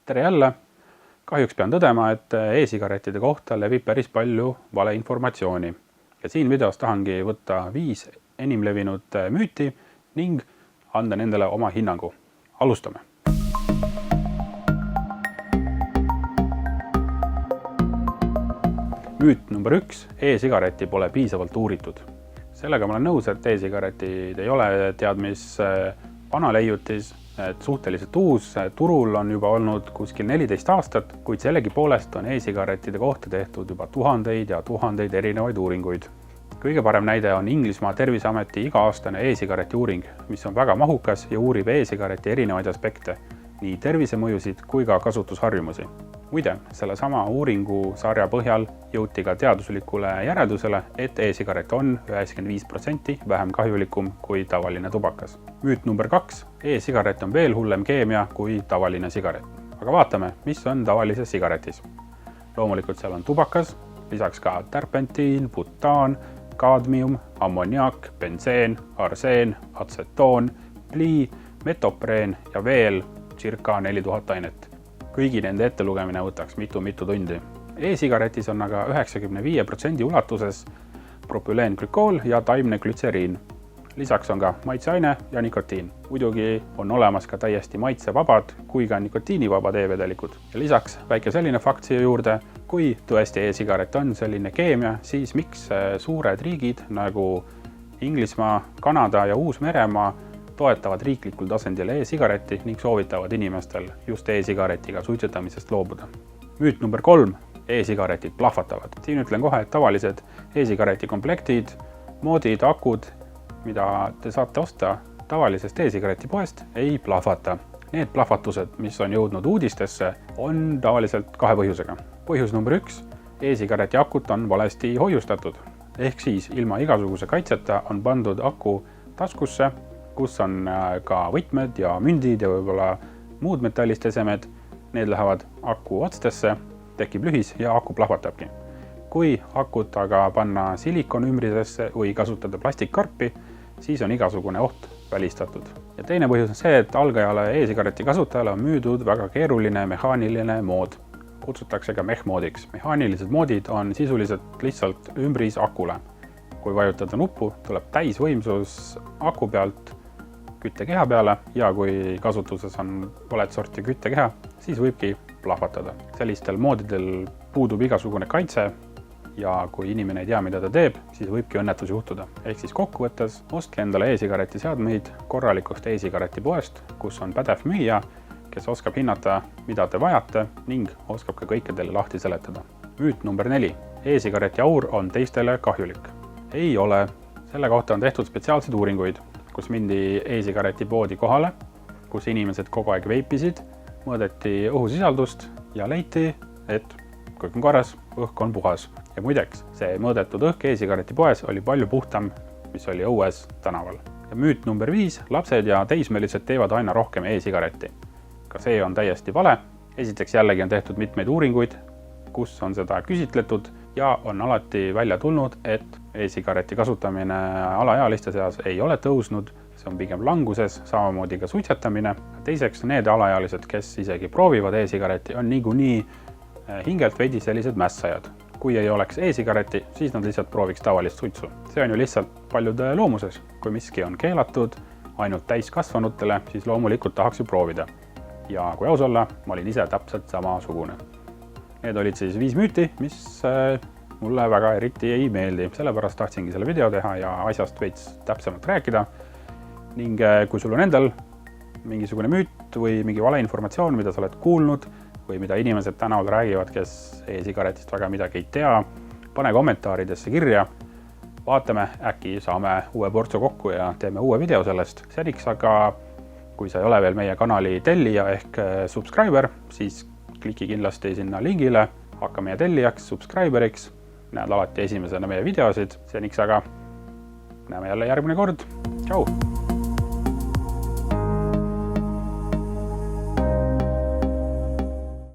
Tere jälle! Kahjuks pean tõdema, et e-sigarettide kohta levib päris palju valeinformatsiooni. Ja siin videos tahangi võtta 5 enim levinud müüti ning anda nendele oma hinnangu. Alustame! Müüt number 1. E-sigareti pole piisavalt uuritud. Sellega ma olen nõus, et e-sigaretid ei ole tead mis vana leiutis, et suhteliselt uus. Turul on juba olnud kuskil 14 aastat, kuid sellegi poolest on e-sigarettide kohta tehtud juba tuhandeid ja tuhandeid erinevaid uuringuid. Kõige parem näide on Inglismaa Terviseameti iga-aastane e-sigareti uuring, mis on väga mahukas ja uurib e-sigareti erinevaid aspekte, nii tervisemõjusid kui ka kasutusharjumusi. Muide, sellesama uuringu sarja põhjal jõuti ka teaduslikule järeldusele, et e-sigaret on 95% vähem kahjulikum kui tavaline tubakas. Müüt number 2. E-sigaret on veel hullem keemia kui tavaline sigaret. Aga vaatame, mis on tavalises sigaretis. Loomulikult seal on tubakas, lisaks ka terpentiin, butaan, kaadmium, ammoniak, benseen, arseen, atsetoon, plii, metopreen ja veel circa 4000 ainet. Kõigi nende ettelugemine võtaks mitu tundi. E-sigaretis on aga 95% ulatuses propüleenglükool ja taimne glütseriin. Lisaks on ka maitseaine ja nikotiin. Muidugi on olemas ka täiesti maitsevabad kui ka nikotiinivabad e-vedelikud. Ja lisaks väike selline fakt siia juurde, kui tõesti e-sigaret on selline keemia, siis miks suured riigid nagu Inglismaa, Kanada ja Uus-Meremaa toetavad riiklikul tasandil e-sigaretti ning soovitavad inimestel just e-sigaretiga suitsetamisest loobuda. Müüt number 3. E-sigaretid plahvatavad. Siin ütlen kohe, et tavalised e-sigareti komplektid, moodid, akud, mida te saate osta tavalisest e-sigareti poest, ei plahvata. Need plahvatused, mis on jõudnud uudistesse, on tavaliselt 2 põhjusega. Põhjus number 1. E-sigareti akut on valesti hoiustatud. Ehk siis ilma igasuguse kaitseta on pandud aku taskusse, kus on ka võtmed ja mündid ja võib-olla muud metallist esemed. Need lähevad aku otstesse, tekib lühis ja aku plahvatabki. Kui akut aga panna silikon ümbrisesse või kasutada plastikkarpi, siis on igasugune oht välistatud. Ja teine põhjus on see, et algajale e-sigareti kasutajale on müüdud väga keeruline mehaaniline mood. Kutsutakse ka mehmoodiks. Mehaanilised moodid on sisuliselt lihtsalt ümbris akule. Kui vajutada nuppu, tuleb täisvõimsus aku pealt küttekeha peale ja kui kasutuses on valet sorti küttekeha, siis võibki plahvatada. Sellistel moodidel puudub igasugune kaitse ja kui inimene ei tea, mida ta teeb, siis võibki õnnetus juhtuda. Ehk siis kokkuvõttes ostke endale e-sigareti seadmeid korralikust e-sigareti poest, kus on pädev müüja, kes oskab hinnata, mida te vajate ning oskab ka kõike teile lahti seletada. Müüt number 4. E-sigareti aur on teistele kahjulik. Ei ole. Selle kohta on tehtud spetsiaalseid uuringuid, kus mindi e-sigareti poodi kohale, kus inimesed kogu aeg veipisid, mõõdeti õhusisaldust ja leiti, et kõik on korras, õhk on puhas. Ja muideks, see mõõdetud õhk e-sigareti poes oli palju puhtam, mis oli õues tänaval. Ja müüt number 5. Lapsed ja teismelised teevad aina rohkem e-sigaretti. Ka see on täiesti vale. Esiteks jällegi on tehtud mitmeid uuringuid, kus on seda küsitletud ja on alati välja tulnud, et e-sigareti kasutamine alaealiste seas ei ole tõusnud, see on pigem languses, samamoodi ka suitsetamine. Teiseks, need alaealised, kes isegi proovivad e-sigareti, on niikuinii hingelt veidi sellised mässajad. Kui ei oleks e-sigareti, siis nad lihtsalt prooviks tavalist suitsu. See on ju lihtsalt paljude loomuses. Kui miski on keelatud ainult täiskasvanutele, siis loomulikult tahaks ju proovida. Ja kui aus olla, ma olin ise täpselt samasugune. Need olid siis 5 müüti, mis mulle väga eriti ei meeldi. Sellepärast tahtsingi selle video teha ja asjast veits täpsemalt rääkida. Ning kui sul on endal mingisugune müüt või mingi valeinformatsioon, mida sa oled kuulnud või mida inimesed tänaval räägivad, kes e-sigaretist väga midagi ei tea, pane kommentaaridesse kirja. Vaatame, äkki saame uue portsu kokku ja teeme uue video sellest. Seniks aga, kui sa ei ole veel meie kanali tellija ehk subscriber, siis kliki kindlasti sinna lingile, hakka meie tellijaks, subscriberiks, näed alati esimesena meie videosid. Seniks aga näeme jälle järgmine kord. Tšau!